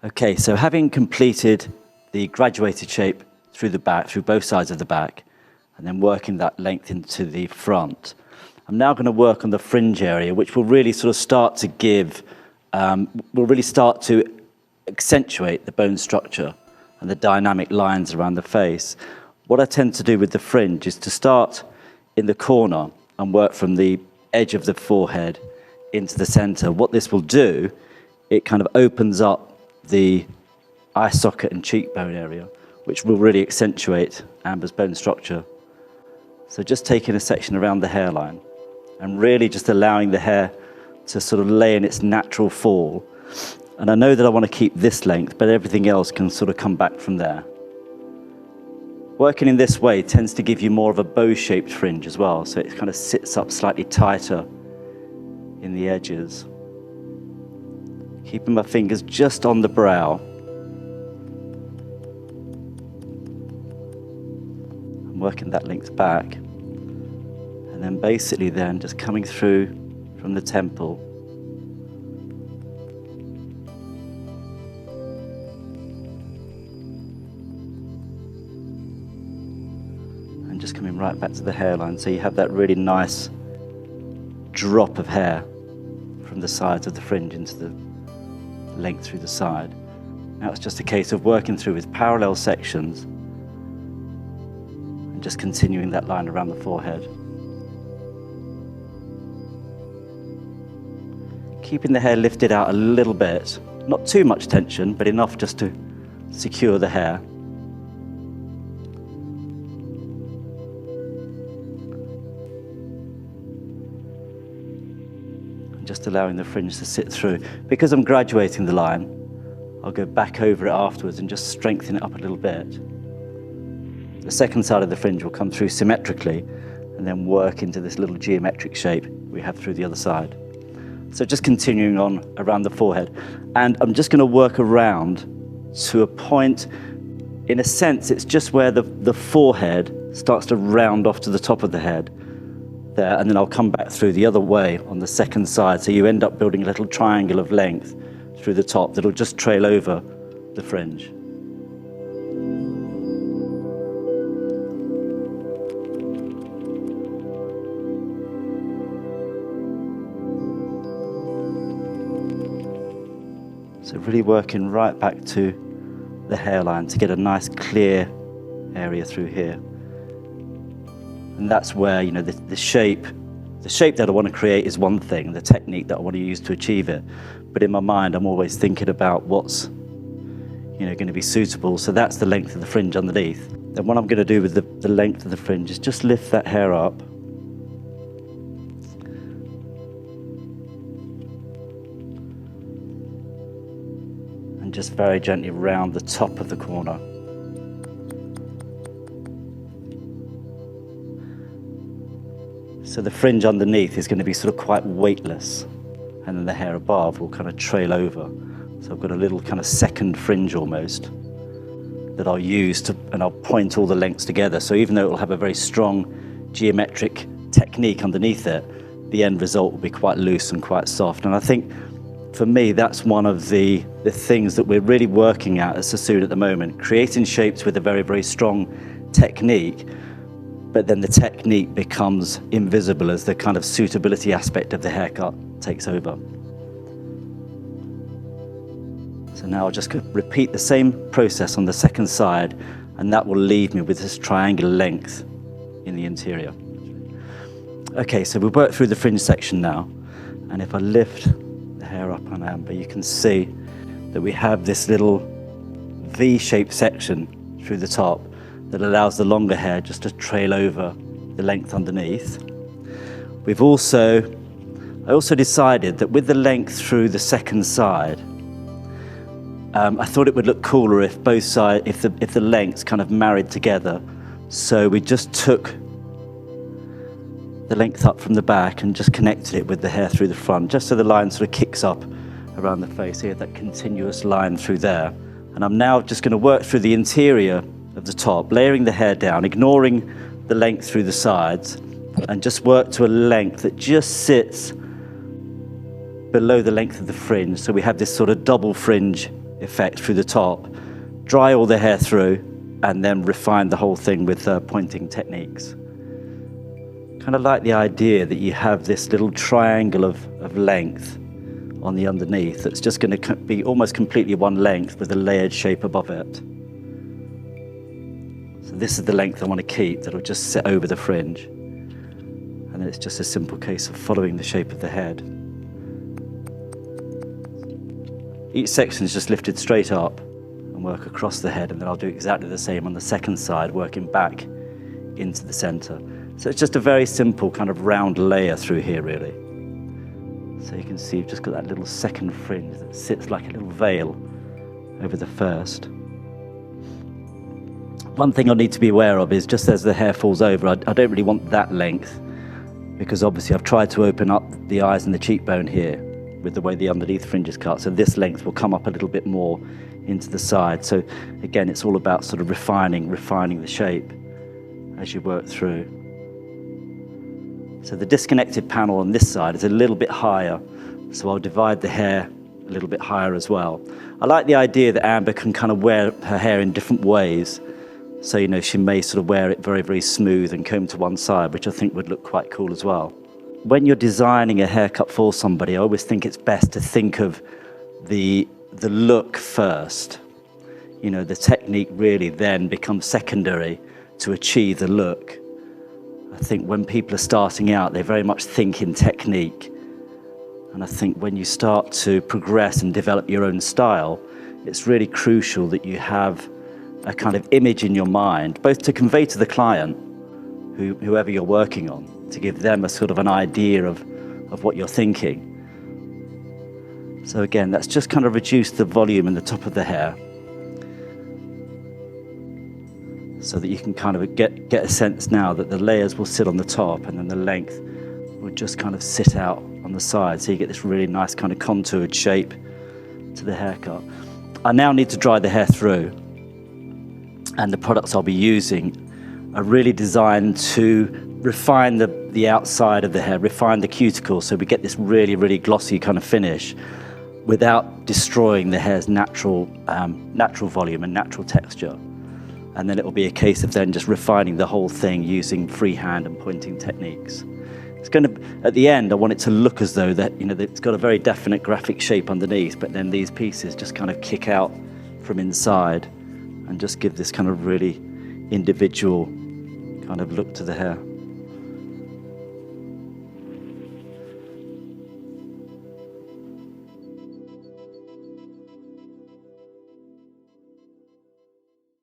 Okay, so having completed the graduated shape through the back, through both sides of the back, and then working that length into the front, I'm now going to work on the fringe area, which will really sort of start to give, will really start to accentuate the bone structure and the dynamic lines around the face. What I tend to do with the fringe is to start in the corner and work from the edge of the forehead into the center. What this will do, it kind of opens up the eye socket and cheekbone area, which will really accentuate Amber's bone structure. So just taking a section around the hairline and really just allowing the hair to sort of lay in its natural fall. And I know that I want to keep this length, but everything else can sort of come back from there. Working in this way tends to give you more of a bow-shaped fringe as well, so it kind of sits up slightly tighter in the edges. Keeping my fingers just on the brow. I'm working that length back. And then basically then just coming through from the temple. And just coming right back to the hairline, so you have that really nice drop of hair from the sides of the fringe into the length through the side. Now it's just a case of working through with parallel sections and just continuing that line around the forehead. Keeping the hair lifted out a little bit, not too much tension, but enough just to secure the hair. Just allowing the fringe to sit through. Because I'm graduating the line, I'll go back over it afterwards and just strengthen it up a little bit. The second side of the fringe will come through symmetrically and then work into this little geometric shape we have through the other side. So just continuing on around the forehead. And I'm just going to work around to a point, in a sense, it's just where the forehead starts to round off to the top of the head. There, and then I'll come back through the other way on the second side, so you end up building a little triangle of length through the top that'll just trail over the fringe. So really working right back to the hairline to get a nice clear area through here. And that's where, you know, the shape that I want to create is one thing, the technique that I want to use to achieve it. But in my mind, I'm always thinking about what's, you know, going to be suitable. So that's the length of the fringe underneath. Then what I'm going to do with the length of the fringe is just lift that hair up. And just very gently round the top of the corner. So the fringe underneath is going to be sort of quite weightless, and then the hair above will kind of trail over. So I've got a little kind of second fringe almost that I'll use to, and I'll point all the lengths together. So even though it will have a very strong geometric technique underneath it, the end result will be quite loose and quite soft. And I think for me, that's one of the things that we're really working at Sassoon at the moment, creating shapes with a very, very strong technique. But then the technique becomes invisible as the kind of suitability aspect of the haircut takes over. So now I'll just repeat the same process on the second side, and that will leave me with this triangular length in the interior. Okay, so we'll work through the fringe section now, and if I lift the hair up on Amber, you can see that we have this little V-shaped section through the top that allows the longer hair just to trail over the length underneath. I also decided that with the length through the second side, I thought it would look cooler if both sides, if the lengths kind of married together. So we just took the length up from the back and just connected it with the hair through the front, just so the line sort of kicks up around the face here, that continuous line through there. And I'm now just going to work through the interior of the top, layering the hair down, ignoring the length through the sides, and just work to a length that just sits below the length of the fringe. So we have this sort of double fringe effect through the top, dry all the hair through, and then refine the whole thing with pointing techniques. Kind of like the idea that you have this little triangle of length on the underneath that's just going to be almost completely one length with a layered shape above it. So this is the length I want to keep, that'll just sit over the fringe. And then it's just a simple case of following the shape of the head. Each section is just lifted straight up and work across the head, and then I'll do exactly the same on the second side, working back into the center. So it's just a very simple kind of round layer through here, really. So you can see you've just got that little second fringe that sits like a little veil over the first. One thing I need to be aware of is just as the hair falls over, I don't really want that length, because obviously I've tried to open up the eyes and the cheekbone here with the way the underneath fringe is cut. So this length will come up a little bit more into the side. So again, it's all about sort of refining the shape as you work through. So the disconnected panel on this side is a little bit higher, so I'll divide the hair a little bit higher as well. I like the idea that Amber can kind of wear her hair in different ways. So, you know, she may sort of wear it very, very smooth and comb to one side, which I think would look quite cool as well. When you're designing a haircut for somebody, I always think it's best to think of the look first. You know, the technique really then becomes secondary to achieve the look. I think when people are starting out, they very much think in technique. And I think when you start to progress and develop your own style, it's really crucial that you have a kind of image in your mind, both to convey to the client, whoever you're working on, to give them a sort of an idea of what you're thinking. So again, that's just kind of reduced the volume in the top of the hair, so that you can kind of get a sense now that the layers will sit on the top and then the length will just kind of sit out on the side. So you get this really nice kind of contoured shape to the haircut. I now need to dry the hair through, and the products I'll be using are really designed to refine the outside of the hair, refine the cuticle, so we get this really, really glossy kind of finish without destroying the hair's natural volume and natural texture. And then it will be a case of then just refining the whole thing using freehand and pointing techniques. It's going to, at the end, I want it to look as though that, you know, it's got a very definite graphic shape underneath, but then these pieces just kind of kick out from inside and just give this kind of really individual kind of look to the hair.